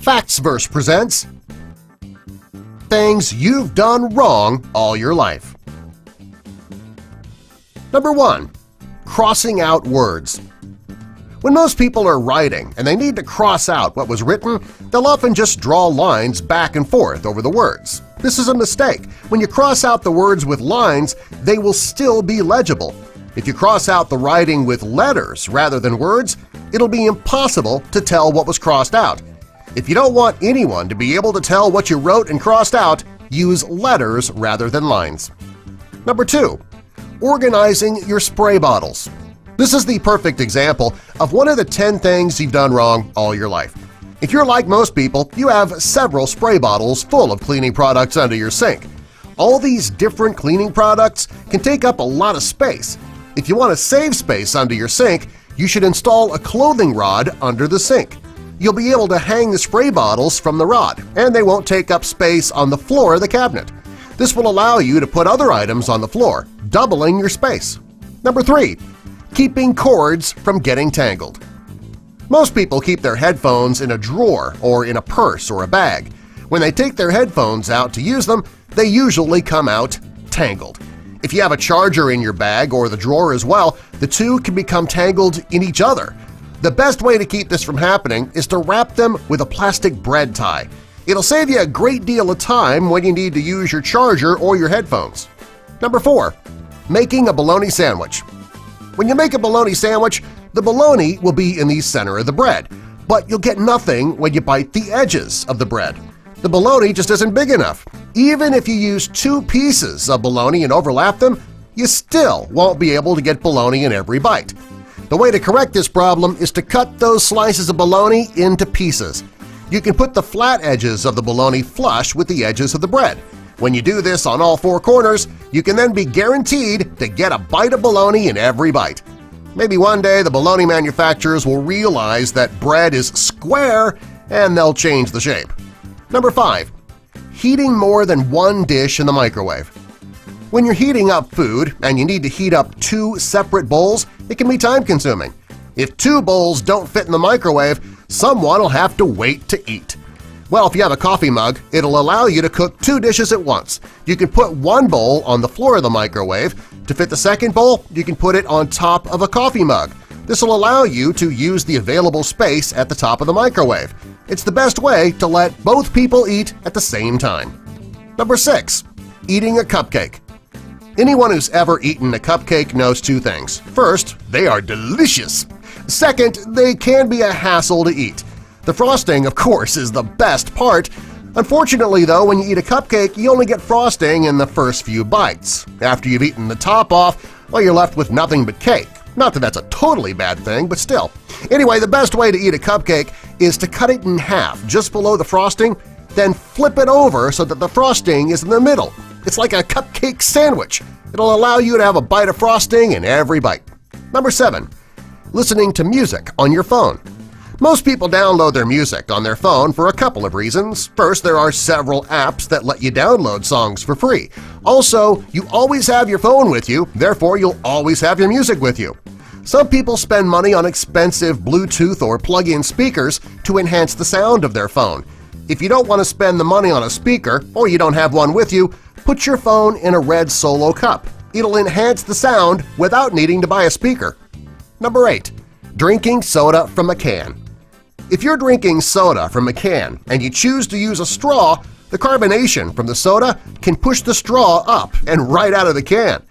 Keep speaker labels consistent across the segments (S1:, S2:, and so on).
S1: Factsverse presents Things You've Done Wrong All Your Life. Number 1. Crossing out words. When most people are writing and they need to cross out what was written, they'll often just draw lines back and forth over the words. This is a mistake. When you cross out the words with lines, they will still be legible. If you cross out the writing with letters rather than words, it'll be impossible to tell what was crossed out. If you don't want anyone to be able to tell what you wrote and crossed out, use letters rather than lines. Number 2. Organizing your spray bottles. This is the perfect example of one of the 10 things you've done wrong all your life. If you're like most people, you have several spray bottles full of cleaning products under your sink. All these different cleaning products can take up a lot of space. If you want to save space under your sink, you should install a clothing rod under the sink. You'll be able to hang the spray bottles from the rod, and they won't take up space on the floor of the cabinet. This will allow you to put other items on the floor, doubling your space. Number 3. Keeping cords from getting tangled. Most people keep their headphones in a drawer or in a purse or a bag. When they take their headphones out to use them, they usually come out tangled. If you have a charger in your bag or the drawer as well, the two can become tangled in each other. The best way to keep this from happening is to wrap them with a plastic bread tie. It'll save you a great deal of time when you need to use your charger or your headphones. Number 4. Making a bologna sandwich. When you make a bologna sandwich, the bologna will be in the center of the bread, but you'll get nothing when you bite the edges of the bread. The bologna just isn't big enough. Even if you use 2 pieces of bologna and overlap them, you still won't be able to get bologna in every bite. The way to correct this problem is to cut those slices of bologna into pieces. You can put the flat edges of the bologna flush with the edges of the bread. When you do this on all 4 corners, you can then be guaranteed to get a bite of bologna in every bite. Maybe one day the bologna manufacturers will realize that bread is square and they'll change the shape. Number 5. Heating more than 1 dish in the microwave. When you're heating up food and you need to heat up 2 separate bowls, it can be time-consuming. If 2 bowls don't fit in the microwave, someone will have to wait to eat. Well, if you have a coffee mug, it'll allow you to cook 2 dishes at once. You can put 1 bowl on the floor of the microwave. To fit the second bowl, you can put it on top of a coffee mug. This will allow you to use the available space at the top of the microwave. It's the best way to let both people eat at the same time. Number 6. Eating a cupcake. Anyone who's ever eaten a cupcake knows 2 things. First, they are delicious. Second, they can be a hassle to eat. The frosting, of course, is the best part. Unfortunately, though, when you eat a cupcake, you only get frosting in the first few bites. After you've eaten the top off, well, you're left with nothing but cake. Not that that's a totally bad thing, but still. Anyway, the best way to eat a cupcake is to cut it in half just below the frosting, then flip it over so that the frosting is in the middle. It's like a cupcake sandwich. It'll allow you to have a bite of frosting in every bite. Number 7. Listening to music on your phone. Most people download their music on their phone for a couple of reasons. First, there are several apps that let you download songs for free. Also, you always have your phone with you, therefore you'll always have your music with you. Some people spend money on expensive Bluetooth or plug-in speakers to enhance the sound of their phone. If you don't want to spend the money on a speaker or you don't have one with you, put your phone in a red Solo cup. It'll enhance the sound without needing to buy a speaker. Number 8. Drinking soda from a can. If you're drinking soda from a can and you choose to use a straw, the carbonation from the soda can push the straw up and right out of the can.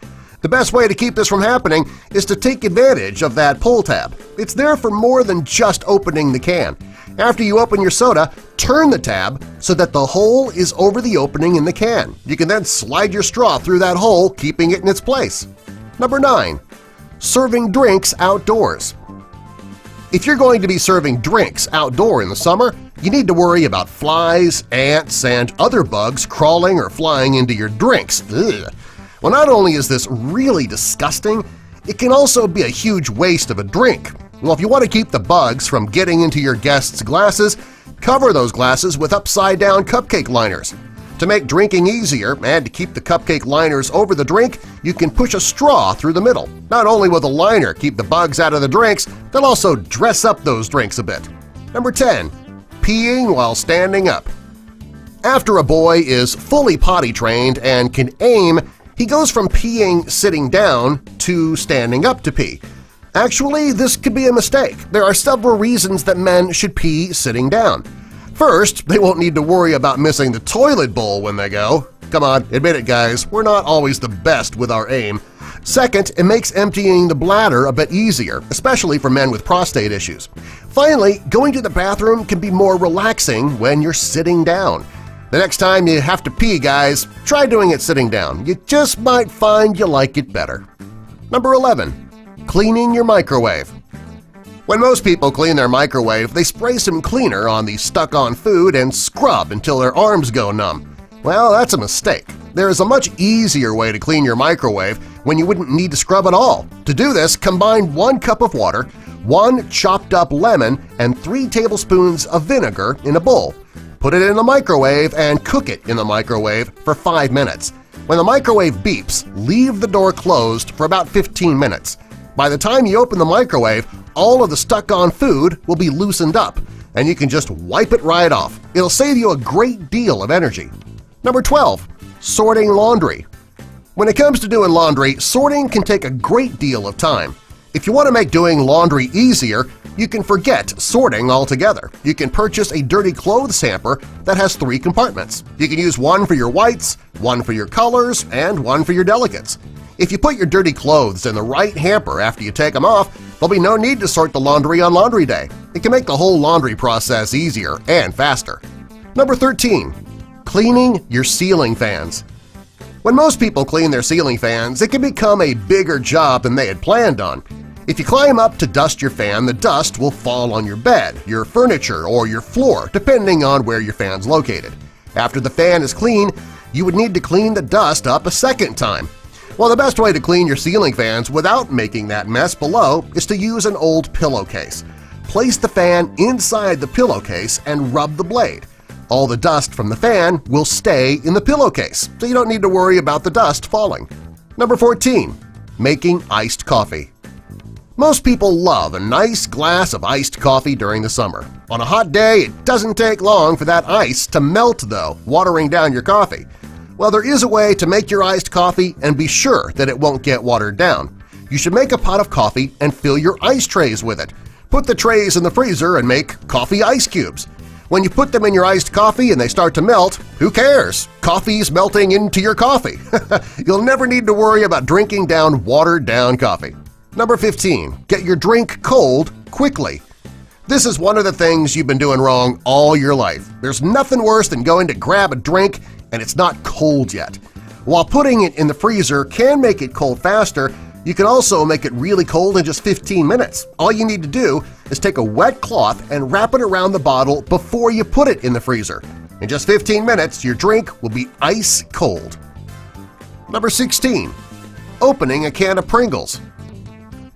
S1: The best way to keep this from happening is to take advantage of that pull tab. It's there for more than just opening the can. After you open your soda, turn the tab so that the hole is over the opening in the can. You can then slide your straw through that hole, keeping it in its place. Number 9. Serving drinks outdoors. If you're going to be serving drinks outdoor in the summer, you need to worry about flies, ants, and other bugs crawling or flying into your drinks. Ugh. Well, not only is this really disgusting, it can also be a huge waste of a drink. Well, if you want to keep the bugs from getting into your guests' glasses, cover those glasses with upside-down cupcake liners. To make drinking easier and to keep the cupcake liners over the drink, you can push a straw through the middle. Not only will the liner keep the bugs out of the drinks, they'll also dress up those drinks a bit. Number 10. peeing while standing up. After a boy is fully potty trained and can aim, he goes from peeing sitting down to standing up to pee. Actually, this could be a mistake. There are several reasons that men should pee sitting down. First, they won't need to worry about missing the toilet bowl when they go. Come on, admit it guys, we're not always the best with our aim. Second, it makes emptying the bladder a bit easier, especially for men with prostate issues. Finally, going to the bathroom can be more relaxing when you're sitting down. The next time you have to pee, guys, try doing it sitting down. You just might find you like it better. Number 11. Cleaning your microwave. When most people clean their microwave, they spray some cleaner on the stuck-on food and scrub until their arms go numb. Well, that's a mistake. There is a much easier way to clean your microwave when you wouldn't need to scrub at all. To do this, combine 1 cup of water, 1 chopped-up lemon, and 3 tablespoons of vinegar in a bowl. Put it in the microwave and cook it in the microwave for 5 minutes. When the microwave beeps, leave the door closed for about 15 minutes. By the time you open the microwave, all of the stuck-on food will be loosened up, and you can just wipe it right off. It'll save you a great deal of energy. Number 12. Sorting laundry. When it comes to doing laundry, sorting can take a great deal of time. If you want to make doing laundry easier, you can forget sorting altogether. You can purchase a dirty clothes hamper that has 3 compartments. You can use one for your whites, one for your colors, and one for your delicates. If you put your dirty clothes in the right hamper after you take them off, there'll be no need to sort the laundry on laundry day. It can make the whole laundry process easier and faster. Number 13. Cleaning your ceiling fans. When most people clean their ceiling fans, it can become a bigger job than they had planned on. If you climb up to dust your fan, the dust will fall on your bed, your furniture, or your floor, depending on where your fan's located. After the fan is clean, you would need to clean the dust up a second time. Well, the best way to clean your ceiling fans without making that mess below is to use an old pillowcase. Place the fan inside the pillowcase and rub the blade. All the dust from the fan will stay in the pillowcase, so you don't need to worry about the dust falling. Number 14. Making iced coffee. Most people love a nice glass of iced coffee during the summer. On a hot day, it doesn't take long for that ice to melt, though, watering down your coffee. Well, there is a way to make your iced coffee and be sure that it won't get watered down. You should make a pot of coffee and fill your ice trays with it. Put the trays in the freezer and make coffee ice cubes. When you put them in your iced coffee and they start to melt, who cares? Coffee's melting into your coffee. You'll never need to worry about drinking down watered-down coffee. Number 15. Get your drink cold quickly. This is one of the things you've been doing wrong all your life. There's nothing worse than going to grab a drink and it's not cold yet. While putting it in the freezer can make it cold faster, you can also make it really cold in just 15 minutes. All you need to do is take a wet cloth and wrap it around the bottle before you put it in the freezer. In just 15 minutes, your drink will be ice cold. Number 16. Opening a can of Pringles.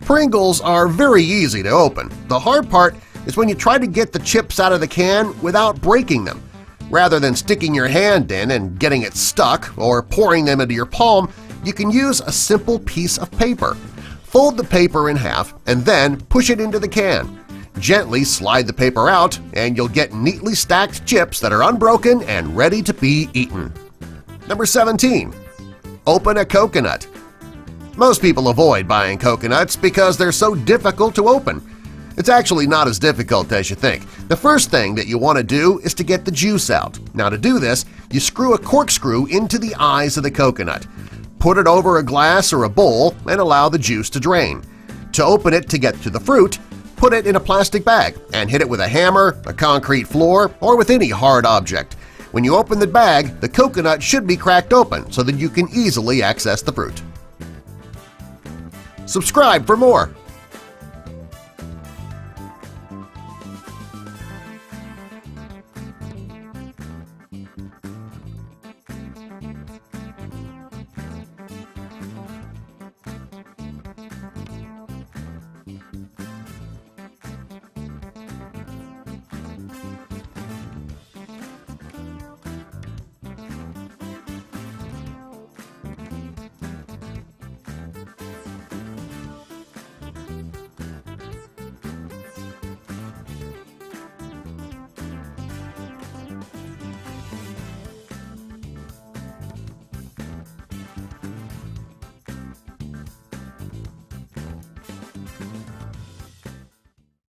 S1: Pringles are very easy to open. The hard part is when you try to get the chips out of the can without breaking them. Rather than sticking your hand in and getting it stuck or pouring them into your palm, you can use a simple piece of paper. Fold the paper in half and then push it into the can. Gently slide the paper out and you'll get neatly stacked chips that are unbroken and ready to be eaten. Number 17. Open a coconut. Most people avoid buying coconuts because they're so difficult to open. It's actually not as difficult as you think. The first thing that you want to do is to get the juice out. Now to do this, you screw a corkscrew into the eyes of the coconut. Put it over a glass or a bowl and allow the juice to drain. To open it to get to the fruit, put it in a plastic bag and hit it with a hammer, a concrete floor, or with any hard object. When you open the bag, the coconut should be cracked open so that you can easily access the fruit. Subscribe for more!